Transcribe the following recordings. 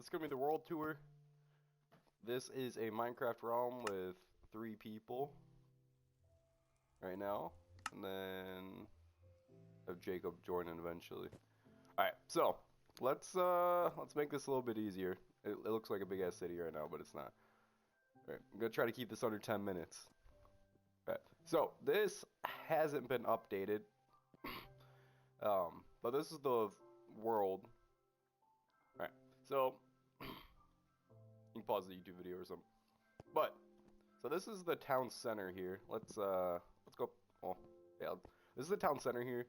this is gonna be the world tour. This is a Minecraft realm with 3 people right now, and then have Jacob joining eventually. All right, so let's make this a little bit easier. It looks like a big ass city right now, but it's not. All right, I'm gonna try to keep this under 10 minutes. All right, so this hasn't been updated, but this is the world. All right, so you can pause the YouTube video or something. But so this is the town center here. Let's go. Oh, yeah. This is the town center here,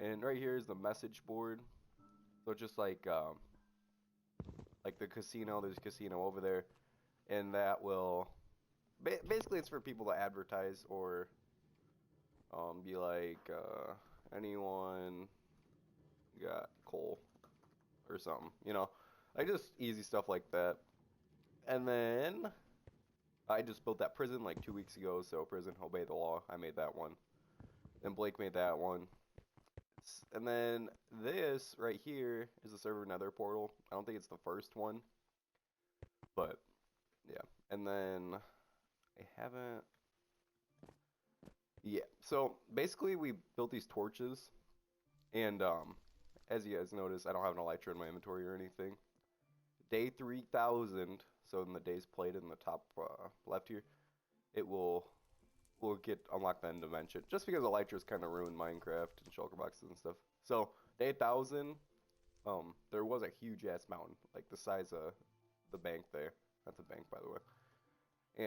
and right here is the message board. So just like the casino. There's a casino over there, and that will basically it's for people to advertise or be like anyone got coal or something, like just easy stuff like that. And then I just built that prison like 2 weeks ago, so prison obey the law. I made that one. Then Blake made that one. And then this right here is the server nether portal. I don't think it's the first one, but yeah. And then I haven't. Yeah. So basically, we built these torches, and as you guys notice, I don't have an elytra in my inventory or anything. Day 3000. So in the days played in the top left here, it will get unlocked the end dimension. Just because elytras kind of ruined Minecraft and shulker boxes and stuff. So day 1000, there was a huge ass mountain, like the size of the bank there. That's a bank, by the way.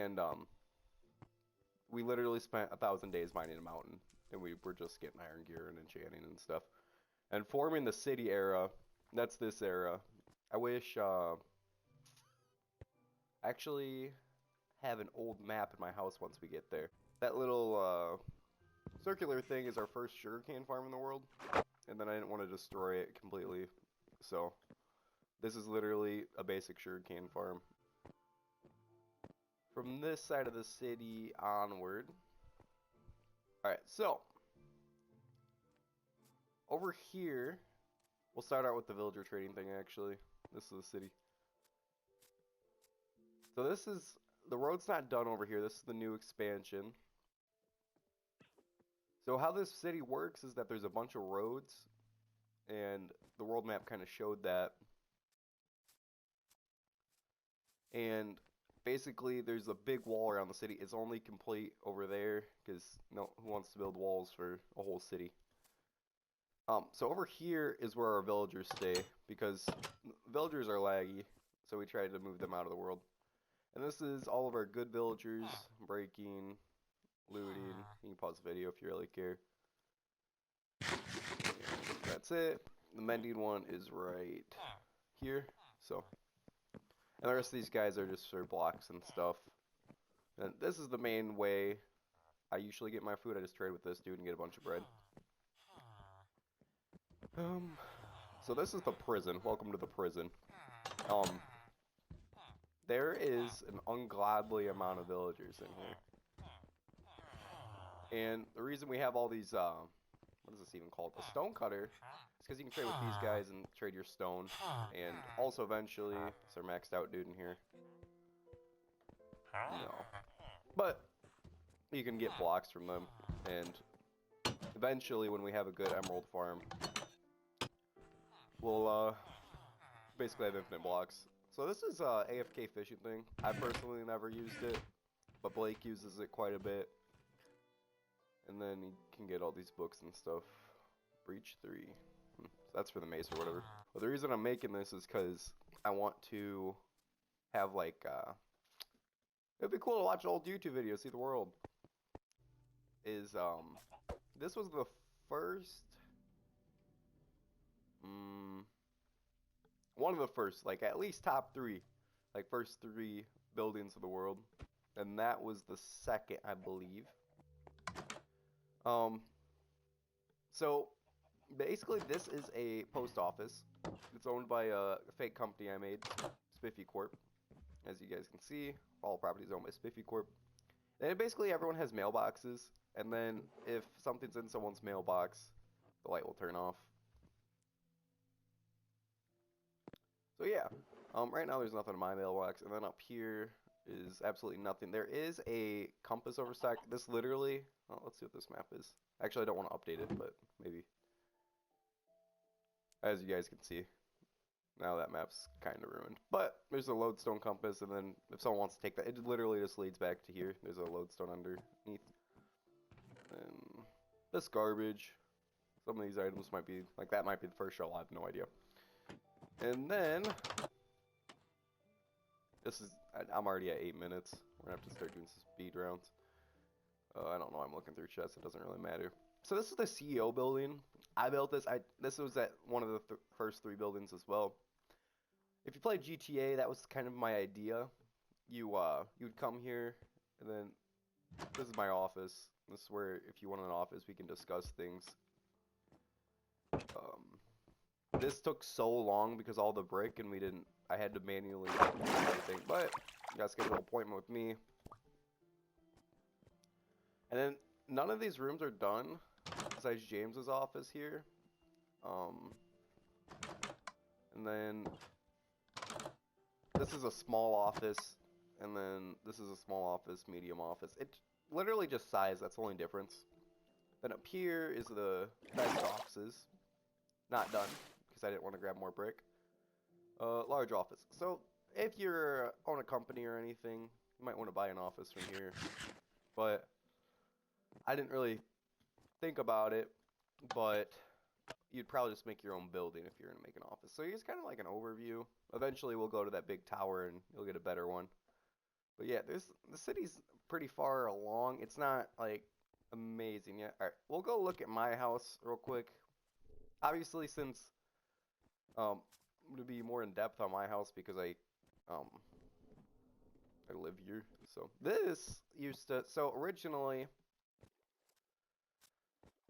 And we literally spent 1000 days mining a mountain, and we were just getting iron gear and enchanting and stuff. And forming the city era, that's this era. I wish actually have an old map in my house once we get there. That little circular thing is our first sugarcane farm in the world, and then I didn't want to destroy it completely, so this is literally a basic sugarcane farm. From this side of the city onward. Alright, so over here, we'll start out with the villager trading thing actually. This is the city. So this is, the road's not done over here, this is the new expansion. So how this city works is that there's a bunch of roads, and the world map kind of showed that. And basically there's a big wall around the city. It's only complete over there because no, who wants to build walls for a whole city? So over here is where our villagers stay because villagers are laggy, so we tried to move them out of the world. And this is all of our good villagers breaking, looting. You can pause the video if you really care. And that's it. The mending one is right here. So, and the rest of these guys are just for blocks and stuff. And this is the main way I usually get my food. I just trade with this dude and get a bunch of bread. So this is the prison. Welcome to the prison. There is an ungodly amount of villagers in here. And the reason we have all these, what is this even called? A stone cutter. It's because you can trade with these guys and trade your stone. And also eventually, it's our maxed out dude in here. No. But you can get blocks from them. And eventually, when we have a good emerald farm, we'll basically have infinite blocks. So this is a AFK fishing thing. I personally never used it, but Blake uses it quite a bit. And then you can get all these books and stuff. Breach 3. So that's for the mace or whatever. But the reason I'm making this is because I want to have like, it'd be cool to watch old YouTube videos, see the world. This was the first, one of the first, like at least top 3, like first 3 buildings of the world. And that was the second, I believe. So basically this is a post office. It's owned by a fake company I made, Spiffy Corp. As you guys can see, all properties owned by Spiffy Corp. And basically everyone has mailboxes, and then if something's in someone's mailbox, the light will turn off. So yeah, Right now there's nothing in my mailbox, and then up here is absolutely nothing. There is a compass overstock. This literally, oh, let's see what this map is. Actually, I don't want to update it, but maybe. As you guys can see, now that map's kind of ruined. But there's a lodestone compass, and then if someone wants to take that, it literally just leads back to here. There's a lodestone underneath. And this garbage. Some of these items might be, like that might be the first shell, I have no idea. And then, this is, I'm already at 8 minutes. We're gonna have to start doing some speed rounds. I don't know, I'm looking through chests, it doesn't really matter. So this is the CEO building. I built this, this was at one of the first 3 buildings as well. If you play GTA, that was kind of my idea. You would come here, and then, this is my office. This is where, if you want an office, we can discuss things. This took so long because all the brick, and I had to manually do everything, but you guys get an appointment with me. And then none of these rooms are done besides James's office here. And then this is a small office, and then this is a small office, medium office. It literally just size, that's the only difference. Then up here is the best offices. Not done, because I didn't want to grab more brick. Large office. So, if you're own a company or anything, you might want to buy an office from here. But, I didn't really think about it, but you'd probably just make your own building if you're going to make an office. So, here's kind of like an overview. Eventually, we'll go to that big tower and you'll get a better one. But yeah, the city's pretty far along. It's not, like, amazing yet. Alright, we'll go look at my house real quick. Obviously, since I'm gonna be more in depth on my house because I live here. So this used to, so originally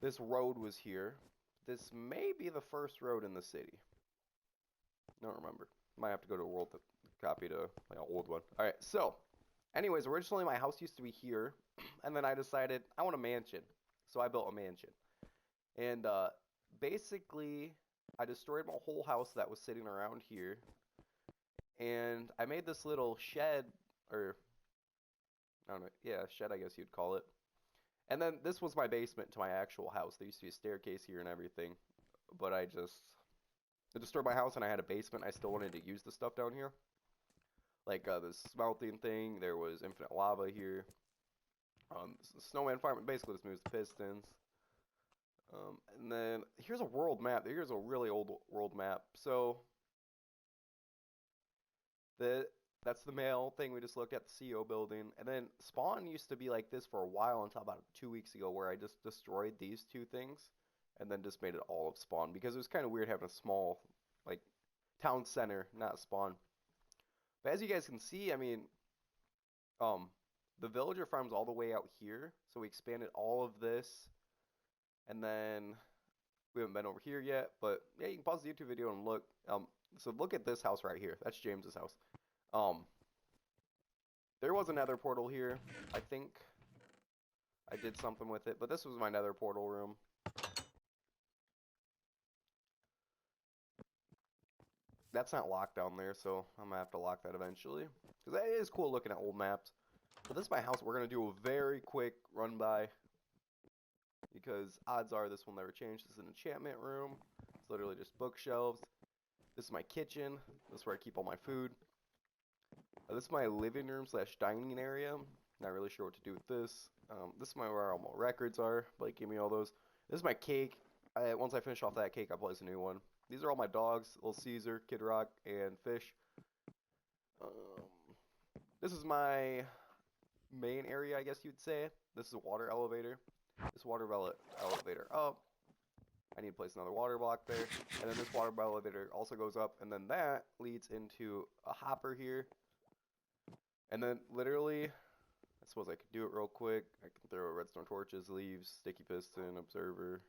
this road was here. This may be the first road in the city. I don't remember. Might have to go to a world copy to like an old one. All right. So, anyways, originally my house used to be here, and then I decided I want a mansion, so I built a mansion, and basically, I destroyed my whole house that was sitting around here, and I made this little shed, or, I don't know, yeah, shed I guess you'd call it. And then this was my basement to my actual house. There used to be a staircase here and everything, but I destroyed my house and I had a basement. I still wanted to use the stuff down here. Like this smelting thing, there was infinite lava here. Snowman farm, basically just moves the pistons. And then here's a world map. Here's a really old world map. So that's the mail thing we just looked at, the CEO building. And then spawn used to be like this for a while until about 2 weeks ago, where I just destroyed these 2 things and then just made it all of spawn, because it was kind of weird having a small like town center, not spawn. But as you guys can see, I mean, the villager farm's all the way out here, so we expanded all of this. And then we haven't been over here yet, but yeah, you can pause the YouTube video and look. So look at this house right here. That's James's house. There was a nether portal here. I think I did something with it, but this was my nether portal room. That's not locked down there, so I'm gonna have to lock that eventually, because that is cool looking at old maps. But this is my house. We're gonna do a very quick run by, because odds are this will never change. This is an enchantment room. It's literally just bookshelves. This is my kitchen. This is where I keep all my food. This is my living room slash dining area. Not really sure what to do with this. This is where all my records are. Blake gave me all those. This is my cake. Once I finish off that cake, I'll place a new one. These are all my dogs. Little Caesar, Kid Rock, and Fish. This is my main area, I guess you'd say. This is a water elevator. This water elevator up. I need to place another water block there. And then this water elevator also goes up. And then that leads into a hopper here. And then literally, I suppose I could do it real quick. I can throw redstone torches, leaves, sticky piston, observer.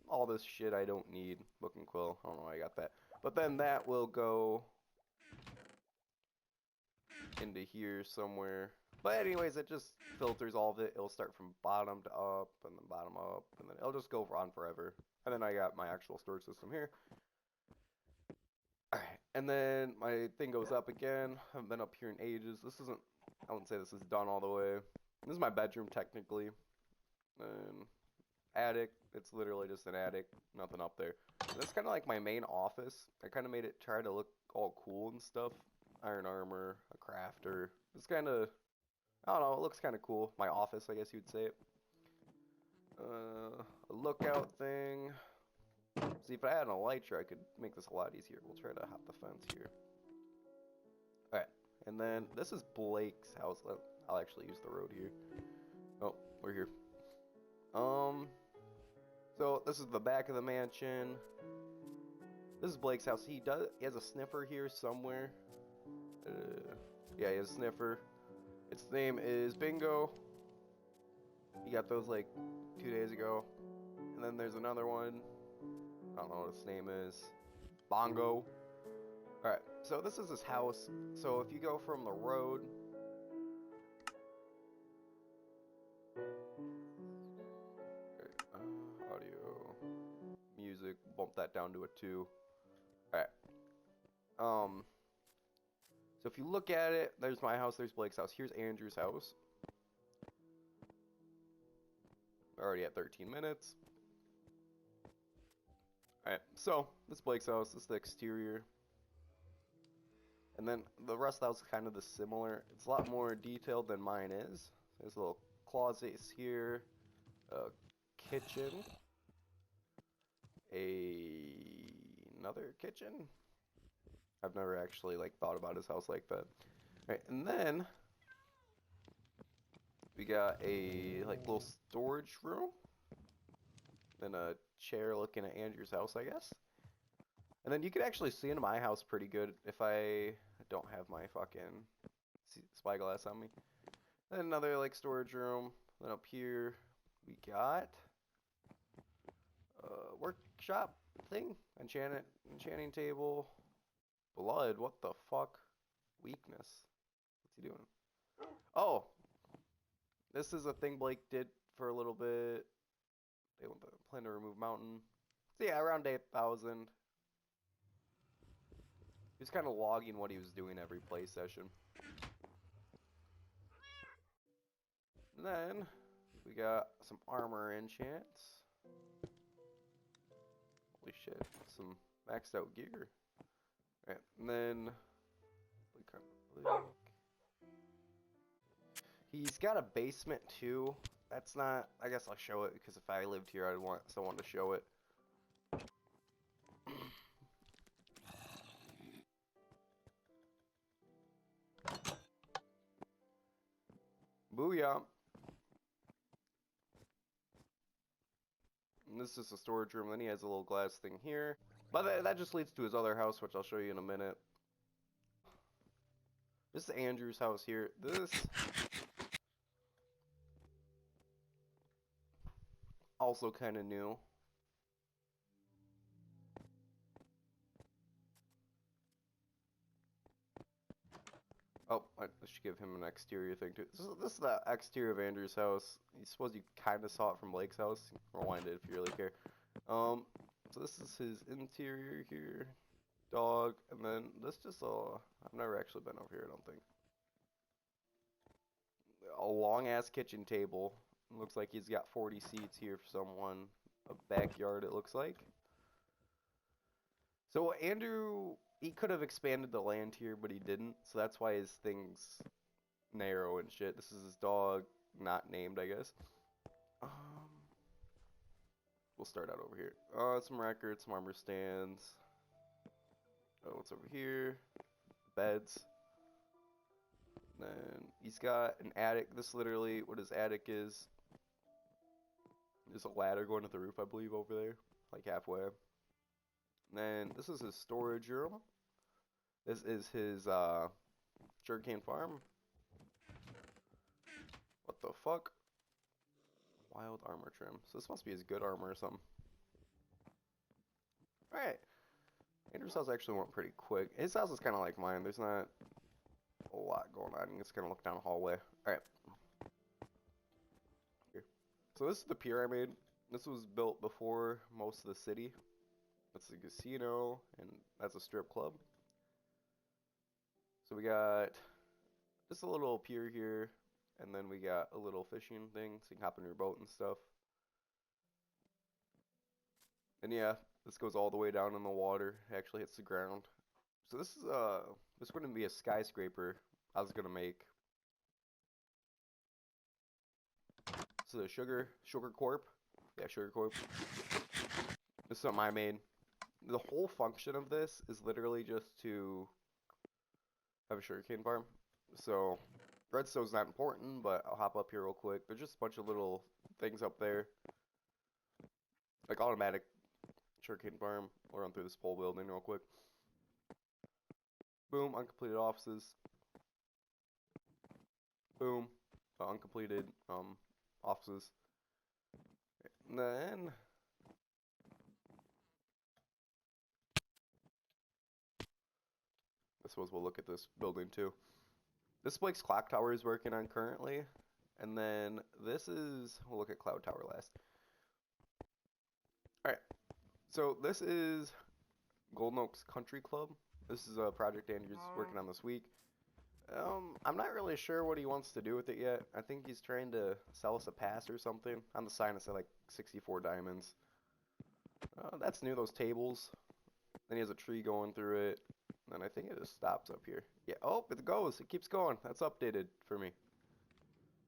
All this shit I don't need. Book and quill. I don't know why I got that. But then that will go into here somewhere. But anyways, it just filters all of it. It'll start from bottom to up, and then bottom up, and then it'll just go on forever. And then I got my actual storage system here. Alright, and then my thing goes up again. Haven't been up here in ages. This isn't, I wouldn't say this is done all the way. This is my bedroom technically. And attic, it's literally just an attic, nothing up there. And that's kind of like my main office. I kind of made it try to look all cool and stuff. Iron armor, a crafter. It's kind of, I don't know, it looks kind of cool. My office, I guess you'd say it. A lookout thing. See, if I had an elytra, I could make this a lot easier. We'll try to hop the fence here. Alright, and then this is Blake's house. I'll actually use the road here. Oh, we're here. So this is the back of the mansion. This is Blake's house. He has a sniffer here somewhere. Yeah, he has a sniffer. Its name is Bingo. He got those like 2 days ago. And then there's another one. I don't know what its name is. Bongo. Alright, so this is his house. So if you go from the road. Audio. Music. Bump that down to a 2. Alright. So if you look at it, there's my house, there's Blake's house. Here's Andrew's house. We're already at 13 minutes. Alright, so this is Blake's house, this is the exterior. And then the rest of the house is kind of the similar. It's a lot more detailed than mine is. There's little closets here, a kitchen, another kitchen. I've never actually like thought about his house like that. Alright, and then we got a like little storage room. Then a chair looking at Andrew's house, I guess. And then you could actually see into my house pretty good if I don't have my fucking spyglass on me. Then another like storage room. Then up here we got a workshop thing, enchanting table. Blood, what the fuck? Weakness. What's he doing? Oh, this is a thing Blake did for a little bit. They want to plan to remove mountain. So yeah, around 8,000. He was kind of logging what he was doing every play session. And then we got some armor enchants. Holy shit, some maxed out gear. Alright, and then he's got a basement too. That's not, I guess I'll show it because if I lived here I'd want someone to show it. Booyah. And this is a storage room. Then he has a little glass thing here. But that just leads to his other house, which I'll show you in a minute. This is Andrew's house here. This also kind of new. Oh, I should give him an exterior thing too. This is the exterior of Andrew's house. I suppose you kind of saw it from Blake's house. Rewind it if you really care. So this is his interior here. Dog, and then this just I've never actually been over here, I don't think. A long ass kitchen table. Looks like he's got 40 seats here for someone. A backyard, it looks like. So Andrew, he could have expanded the land here, but he didn't. So that's why his thing's narrow and shit. This is his dog, not named, I guess. We'll start out over here. Some records, some armor stands. Oh, what's over here? Beds. Then he's got an attic. This literally what his attic is. There's a ladder going to the roof, I believe, over there, like halfway. And then this is his storage room. This is his sugarcane farm. What the fuck? Wild armor trim. So this must be his good armor or something. Alright. Andrew's house actually went pretty quick. His house is kind of like mine. There's not a lot going on. You just kind of look down the hallway. Alright. Here. So this is the pier I made. This was built before most of the city. That's the casino, and that's a strip club. So we got just a little pier here, and then we got a little fishing thing, so you can hop in your boat and stuff. And yeah, this goes all the way down in the water. It actually hits the ground. So this wouldn't be a skyscraper I was gonna make. So the Sugar Corp. Yeah, Sugar Corp. This is something I made. The whole function of this is literally just to have a sugarcane farm. So redstone's not important, but I'll hop up here real quick. There's just a bunch of little things up there. Like automatic sugarcane farm. We'll run through this whole building real quick. Boom, uncompleted offices. Boom, uncompleted offices. And then I suppose we'll look at this building too. This Blake's Clock Tower is working on currently. And then this is, we'll look at Cloud Tower last. Alright, so this is Golden Oaks Country Club. This is a project Andrew's working on this week. I'm not really sure what he wants to do with it yet. I think he's trying to sell us a pass or something. On the sign it said like 64 diamonds. That's new, those tables. Then he has a tree going through it. And I think it just stops up here. Yeah, oh, it goes. It keeps going. That's updated for me.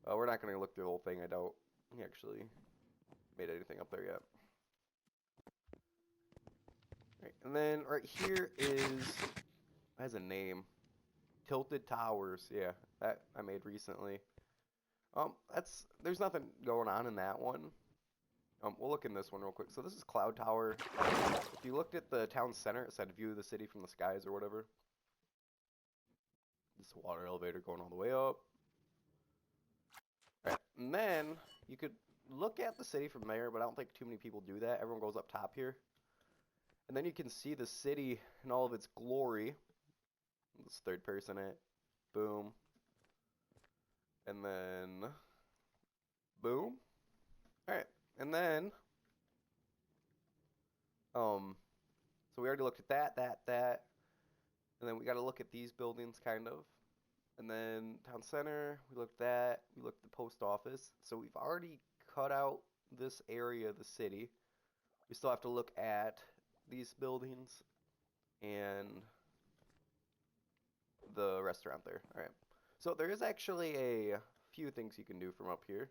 We're not going to look through the whole thing. I doubt he actually made anything up there yet. Right, and then right here has a name. Tilted Towers. Yeah, that I made recently. There's nothing going on in that one. We'll look in this one real quick. So this is Cloud Tower. If you looked at the town center, it said view the city from the skies or whatever. This water elevator going all the way up. Alright, and then you could look at the city from there, but I don't think too many people do that. Everyone goes up top here. And then you can see the city in all of its glory. This third person it. Boom. And then boom. Alright. And then so we already looked at that. And then we gotta look at these buildings kind of. And then town center, we looked at that. We looked at the post office. So we've already cut out this area of the city. We still have to look at these buildings and the restaurant there. Alright. So there is actually a few things you can do from up here.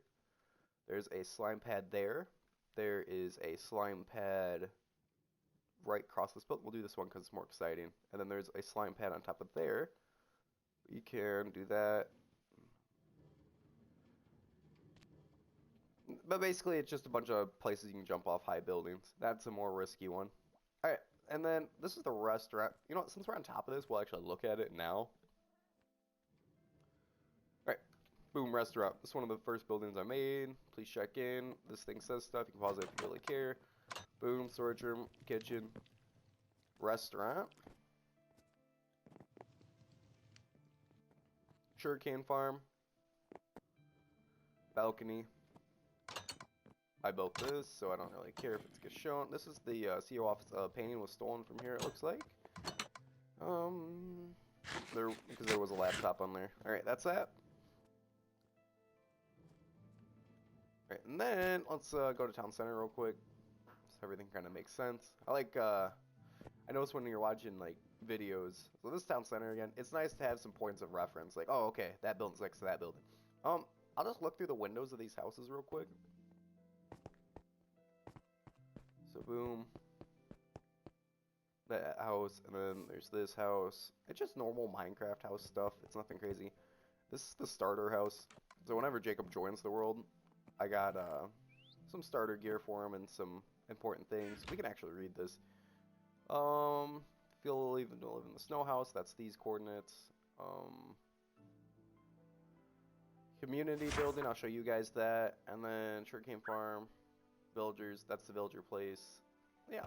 There's a slime pad there. There is a slime pad right across this building. We'll do this one because it's more exciting. And then there's a slime pad on top of there. You can do that. But basically, it's just a bunch of places you can jump off high buildings. That's a more risky one. Alright, and then this is the restaurant. You know what, since we're on top of this, we'll actually look at it now. Alright, boom, restaurant. This is one of the first buildings I made. Please check in. This thing says stuff. You can pause it if you really care. Boom, storage room, kitchen, restaurant. Sugarcane farm. Balcony. I built this, so I don't really care if it gets shown. This is the CEO office painting was stolen from here, it looks like. Because there was a laptop on there. Alright, that's that. Alright, and then let's go to town center real quick. So everything kind of makes sense. I noticed when you're watching like videos, so this town center again, it's nice to have some points of reference. Like, oh, okay, that building's next to that building. I'll just look through the windows of these houses real quick. So boom, that house, and then there's this house. It's just normal Minecraft house stuff. It's nothing crazy. This is the starter house. So whenever Jacob joins the world, I got some starter gear for him and some important things. We can actually read this. Feel even to live in the snow house. That's these coordinates. Community building. I'll show you guys that. And then sugarcane farm. Villagers, that's the villager place. Yeah,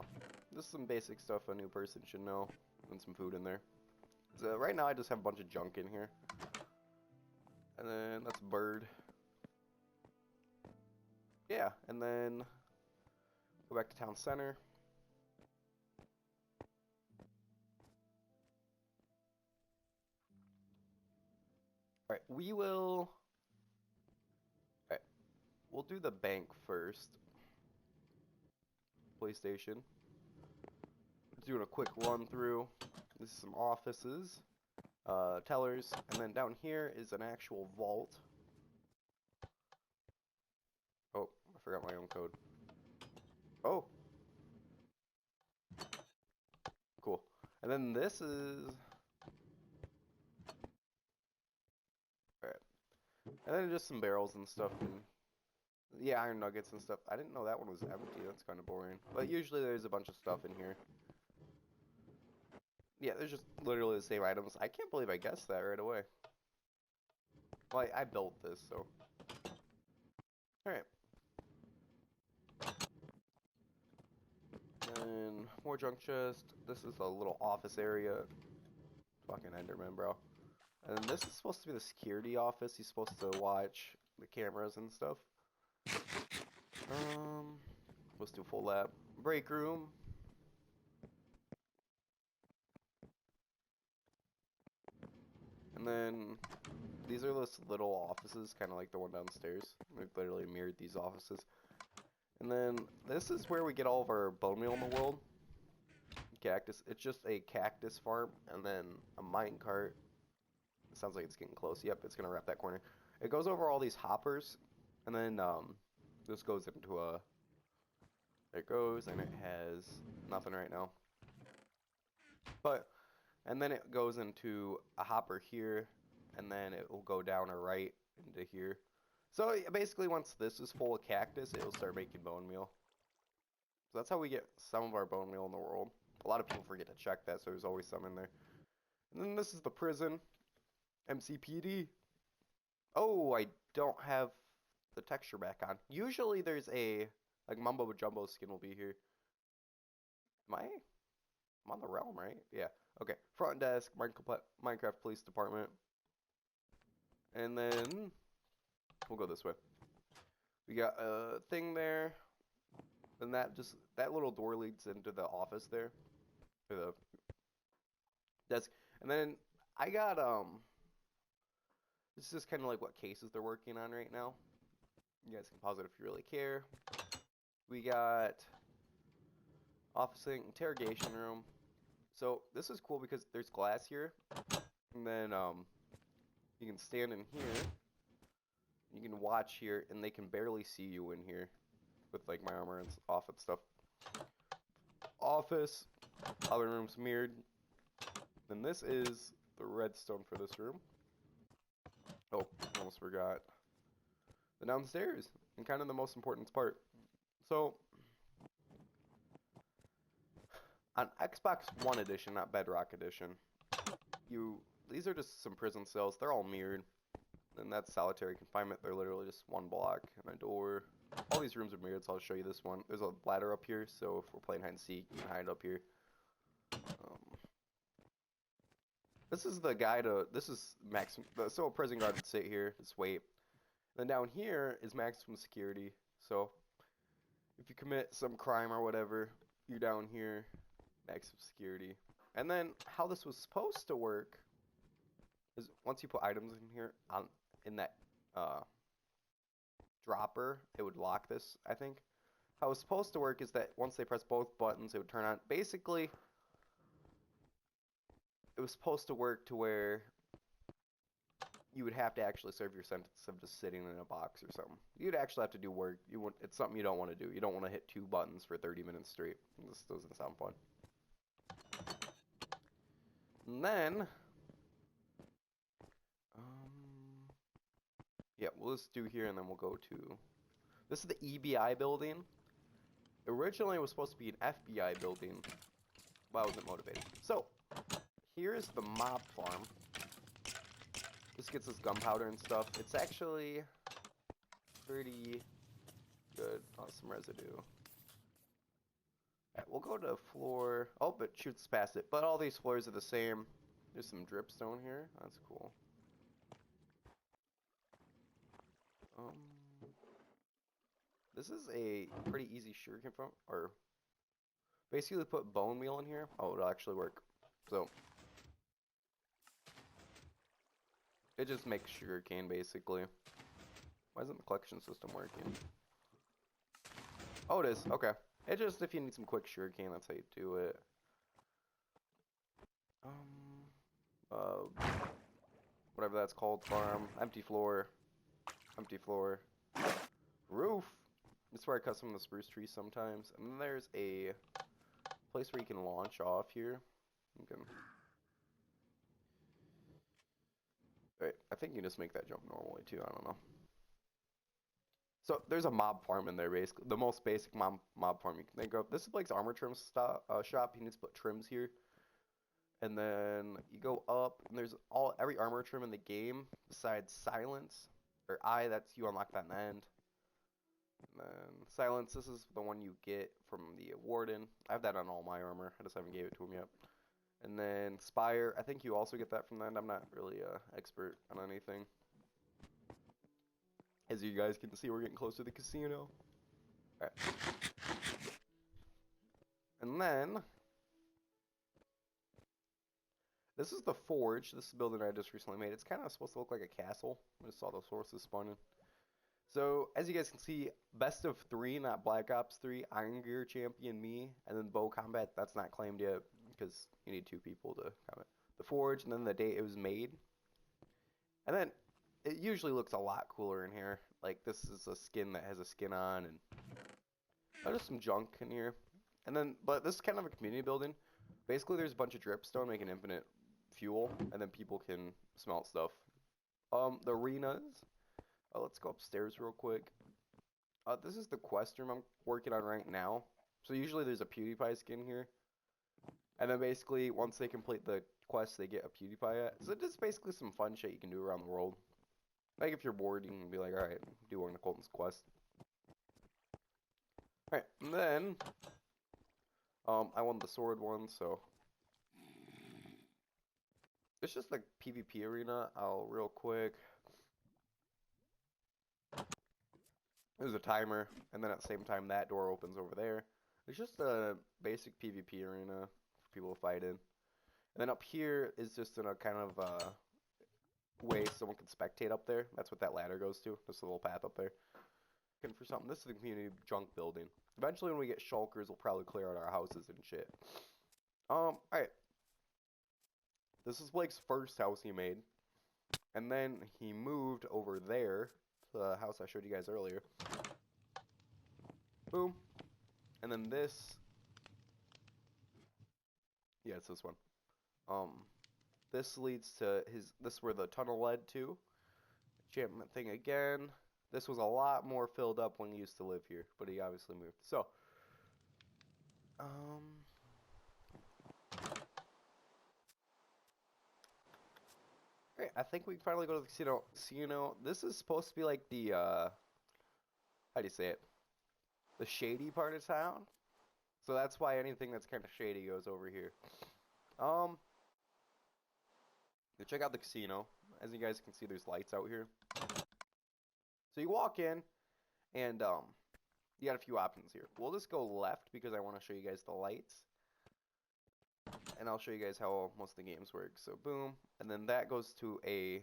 just some basic stuff a new person should know, and some food in there. So right now I just have a bunch of junk in here. And then that's bird. Yeah, and then go back to town center. Alright, we will... Alright, we'll do the bank first. PlayStation. Doing a quick run through. This is some offices, tellers, and then down here is an actual vault. Oh, I forgot my own code. Oh! Cool. And then this is... Alright. And then just some barrels and stuff. And yeah, iron nuggets and stuff. I didn't know that one was empty. That's kind of boring. But usually there's a bunch of stuff in here. Yeah, there's just literally the same items. I can't believe I guessed that right away. Well, I built this, so... Alright. And more junk chest. This is a little office area. Fucking Enderman, bro. And this is supposed to be the security office. He's supposed to watch the cameras and stuff. Let's do full lab. Break room. And then these are those little offices, kind of like the one downstairs. We've literally mirrored these offices. And then this is where we get all of our bone meal in the world. Cactus. It's just a cactus farm, and then a minecart. It sounds like it's getting close. Yep, it's gonna wrap that corner. It goes over all these hoppers, and then this goes into a... There it goes, and it has nothing right now. But, and then it goes into a hopper here, and then it will go down or right into here. So basically, once this is full of cactus, it will start making bone meal. So that's how we get some of our bone meal in the world. A lot of people forget to check that, so there's always some in there. And then this is the prison. MCPD. Oh, I don't have the texture back on. Usually there's a, like, Mumbo Jumbo skin will be here. I'm on the realm, right? Yeah. Okay. Front desk, Minecraft Police Department. And then we'll go this way. We got a thing there. And that little door leads into the office there. Or the desk. And then I got this is kind of like what cases they're working on right now. You guys can pause it if you really care. We got officing, interrogation room. So this is cool because there's glass here, and then you can stand in here. You can watch here, and they can barely see you in here with like my armor and off and stuff. Office, other rooms mirrored. Then this is the redstone for this room. Oh, almost forgot. The downstairs, and kind of the most important part. So, on Xbox One Edition, not Bedrock Edition, these are just some prison cells. They're all mirrored. And that's solitary confinement. They're literally just one block and a door. All these rooms are mirrored, so I'll show you this one. There's a ladder up here, so if we're playing hide and seek, you can hide up here. This is the guy to, this is maximum, so a prison guard would sit here, just wait. Then down here is maximum security, so if you commit some crime or whatever, you're down here, maximum security. And then how this was supposed to work is once you put items in here, in that dropper, it would lock this, I think. How it's supposed to work is that once they press both buttons, it would turn on. Basically, it was supposed to work to where you would have to actually serve your sentence of just sitting in a box or something. You'd actually have to do work. It's something you don't want to do. You don't want to hit 2 buttons for 30 minutes straight. This doesn't sound fun. And then, yeah, we'll just do here, and then we'll go to, this is the EBI building. Originally, it was supposed to be an FBI building, but I wasn't motivated. So, here's the mob farm. This gets us gunpowder and stuff. It's actually pretty good. Oh, some residue. Right, we'll go to floor. Oh, but shoots past it. But all these floors are the same. There's some dripstone here. That's cool. This is a pretty easy shuriken from, or basically put bone meal in here. Oh, it'll actually work. So It just makes sugarcane, basically. Why isn't the collection system working? Oh, it is. Okay. It just, if you need some quick sugarcane, that's how you do it. Whatever that's called, farm. Empty floor. Empty floor. Roof. This is where I cut some of the spruce trees sometimes. And then there's a place where you can launch off here. You can... Wait, I think you can just make that jump normally too, I don't know. So there's a mob farm in there, basically. The most basic mob farm you can think of. This is Blake's armor trim shop. You need to put trims here. And then you go up, and there's every armor trim in the game besides Silence, or that's you unlock that in the end. And then Silence, this is the one you get from the Warden. I have that on all my armor. I just haven't gave it to him yet. And then Spire, I think you also get that from the end. I'm not really expert on anything. As you guys can see, we're getting close to the casino. Alright. And then this is the forge. This is the building I just recently made. It's kind of supposed to look like a castle. I just saw those horses spawning. So, as you guys can see, best of 3, not Black Ops 3, Iron Gear Champion, me, and then Bow Combat, that's not claimed yet, because you need 2 people to comment. The forge, and then the date it was made. And then, it usually looks a lot cooler in here. Like, this is a skin that has a skin on, and there's some junk in here. And then, but this is kind of a community building. Basically, there's a bunch of dripstone making infinite fuel, and then people can smelt stuff. The arenas. Let's go upstairs real quick. This is the quest room I'm working on right now. So usually there's a PewDiePie skin here. And then basically, once they complete the quest, they get a PewDiePie at. So it's basically some fun shit you can do around the world. Like if you're bored, you can be like, alright, do one of Colton's quest. Alright, and then I won the sword one, so it's just like PvP arena. I'll real quick. There's a timer, and then at the same time that door opens over there. It's just a basic PvP arena for people to fight in. And then up here is just in a kind of way someone can spectate up there. That's what that ladder goes to. Just a little path up there. Looking for something. This is the community junk building. Eventually when we get shulkers, we'll probably clear out our houses and shit. Alright. This is Blake's first house he made. And then he moved over there. The house I showed you guys earlier. Boom. And then this. Yeah, it's this one. This leads to this is where the tunnel led to. Enchantment thing again. This was a lot more filled up when he used to live here, but he obviously moved. So, okay, I think we can finally go to the casino. Casino. This is supposed to be like the how do you say it? The shady part of town. So that's why anything that's kind of shady goes over here. You check out the casino. As you guys can see, there's lights out here. So you walk in, and you got a few options here. We'll just go left because I want to show you guys the lights. And I'll show you guys how most of the games work. So boom, and then that goes to a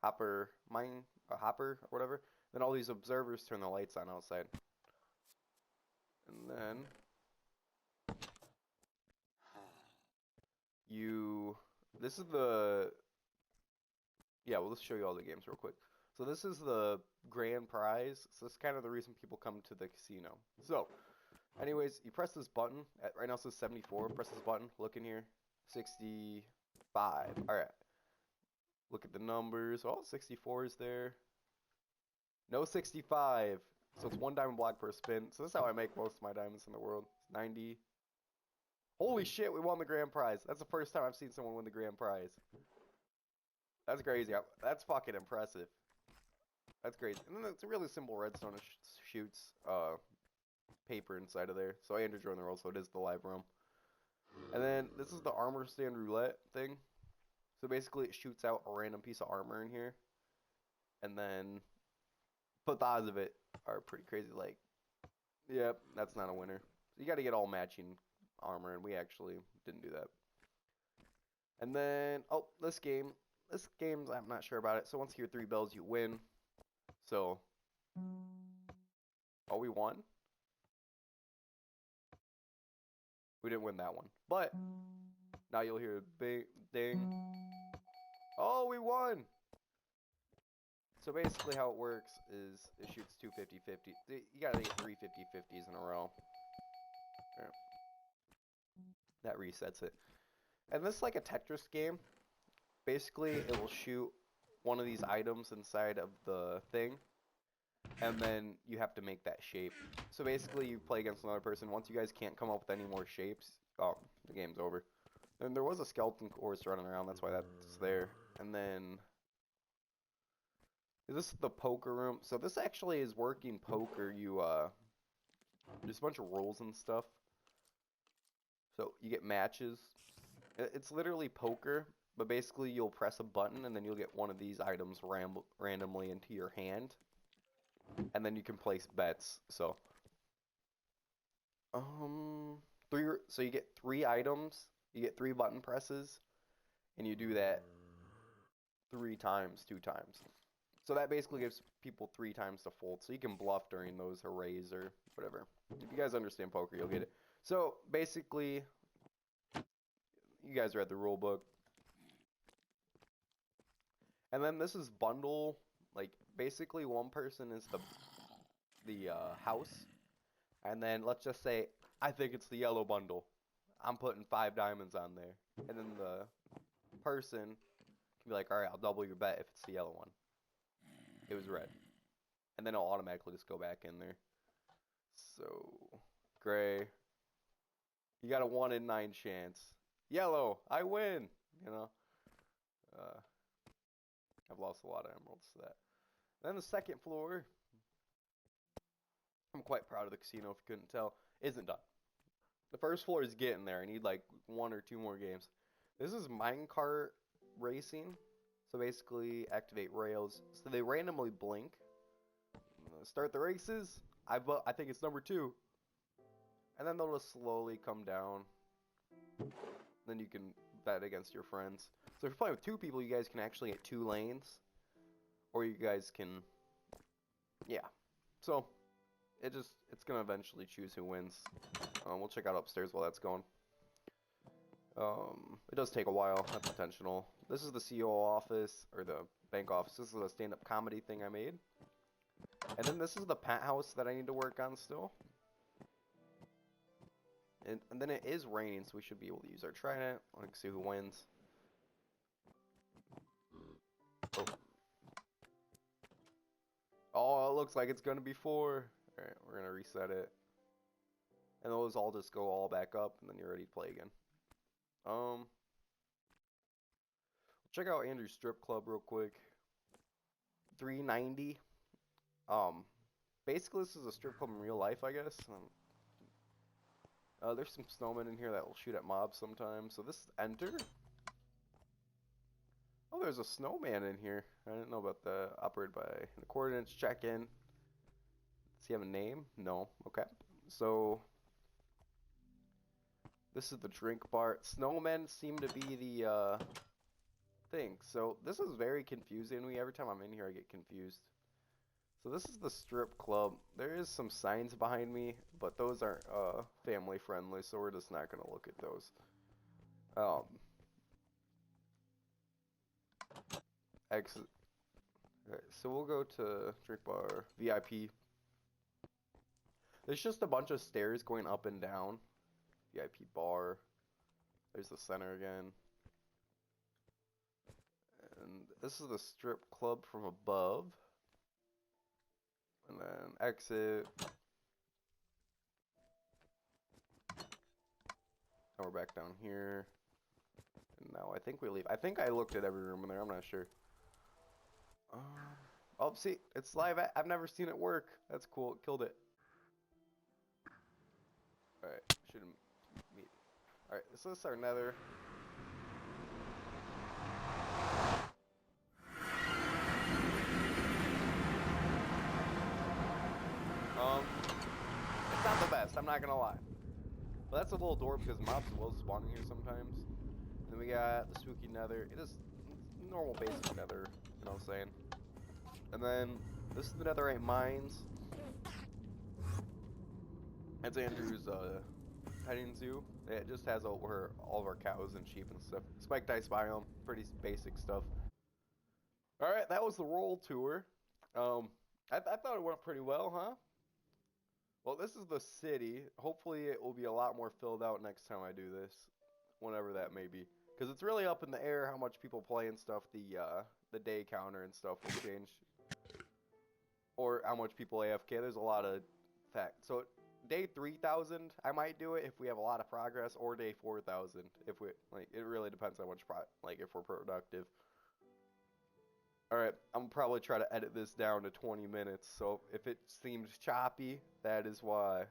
hopper or whatever. Then all these observers turn the lights on outside. And then this is the, yeah, we'll just show you all the games real quick. So this is the grand prize. So this is kind of the reason people come to the casino. So, anyways, you press this button. Right now it says 74. Press this button. Look in here. 65. Alright. Look at the numbers. Oh, 64 is there. No 65. So it's 1 diamond block per spin. So this is how I make most of my diamonds in the world. 90. Holy shit, we won the grand prize. That's the first time I've seen someone win the grand prize. That's crazy. That's fucking impressive. That's crazy. And then it's a really simple redstone. It shoots paper inside of there. So I entered join the world, so it is the live room. And then this is the armor stand roulette thing. So basically it shoots out a random piece of armor in here. And then, but the odds of it are pretty crazy. Like, yep, that's not a winner. So you got to get all matching armor, and we actually didn't do that. And then, oh, this game, this game's, I'm not sure about it. So once you hear 3 bells, you win. So, oh, we won? We didn't win that one. But, now you'll hear a big ding. Oh, we won! So basically how it works is it shoots 2 50-50. You gotta get 3 50-50s in a row. There. That resets it. And this is like a Tetris game. Basically, it will shoot one of these items inside of the thing, and then you have to make that shape. So basically, you play against another person. Once you guys can't come up with any more shapes, oh, the game's over. And there was a skeleton horse running around, that's why that's there. And then, this is the poker room. So this actually is working poker. There's a bunch of rules and stuff. So you get matches. It's literally poker, but basically you'll press a button and then you'll get one of these items randomly into your hand. And then you can place bets. So so you get 3 items, you get 3 button presses, and you do that 3 times, 2 times. So that basically gives people 3 times to fold. So you can bluff during those arrays or whatever. If you guys understand poker, you'll get it. So basically, you guys read the rule book. And then this is bundle. Like basically, one person is the house, and then let's just say I think it's the yellow bundle. I'm putting 5 diamonds on there, and then the person can be like, all right, I'll double your bet if it's the yellow one. It was red, and then it'll automatically just go back in there. So gray, you got a 1 in 9 chance. Yellow, I win. You know, I've lost a lot of emeralds to that. Then the second floor, I'm quite proud of the casino if you couldn't tell, isn't done. The first floor is getting there. I need like 1 or 2 more games. This is minecart racing. So basically activate rails. So they randomly blink. Start the races. I think it's number 2. And then they'll just slowly come down. Then you can bet against your friends. So if you're playing with 2 people, you guys can actually get 2 lanes. Or you guys can, yeah. So it's gonna eventually choose who wins. We'll check out upstairs while that's going. It does take a while. That's intentional. This is the CEO office, or the bank office. This is a stand-up comedy thing I made. And then this is the penthouse that I need to work on still. And then it is raining, so we should be able to use our trident. Let's see who wins. Oh. Oh, it looks like it's gonna be 4. Alright, we're gonna reset it. And those all just go all back up, and then you're ready to play again. Check out Andrew's strip club real quick. 390. Basically this is a strip club in real life, I guess. There's some snowmen in here that will shoot at mobs sometimes. So this enter. Oh, there's a snowman in here. I didn't know about the operated by the coordinates. Check in. Does he have a name? No. Okay. So this is the drink bar. Snowmen seem to be the thing. So this is very confusing to me. Every time I'm in here, I get confused. So this is the strip club. There is some signs behind me, but those aren't family friendly, so we're just not gonna look at those. Exit. Okay, so we'll go to drink bar VIP. There's just a bunch of stairs going up and down. VIP bar. There's the center again. And this is the strip club from above. And then exit. Now we're back down here. And now I think we leave. I think I looked at every room in there. I'm not sure. Oh, see, it's live. I've never seen it work. That's cool. It killed it. Alright, shouldn't meet. Alright, so this is our nether. It's not the best, I'm not gonna lie. But that's a little door because mobs will spawn in here sometimes. And then we got the spooky nether. It is normal basic nether, you know what I'm saying? And then, this is the netherite mines. That's Andrew's, petting zoo. It just has over all of our cows and sheep and stuff. Spiked ice biome, pretty basic stuff. Alright, that was the roll tour. I thought it went pretty well, huh? Well, this is the city. Hopefully it will be a lot more filled out next time I do this. Whenever that may be. Because it's really up in the air how much people play and stuff. The day counter and stuff will change. Or how much people AFK. There's a lot of facts. So, day 3,000, I might do it if we have a lot of progress. Or day 4,000 if we, like, it really depends on if we're productive. Alright, I'm gonna probably try to edit this down to 20 minutes, so if it seems choppy, that is why.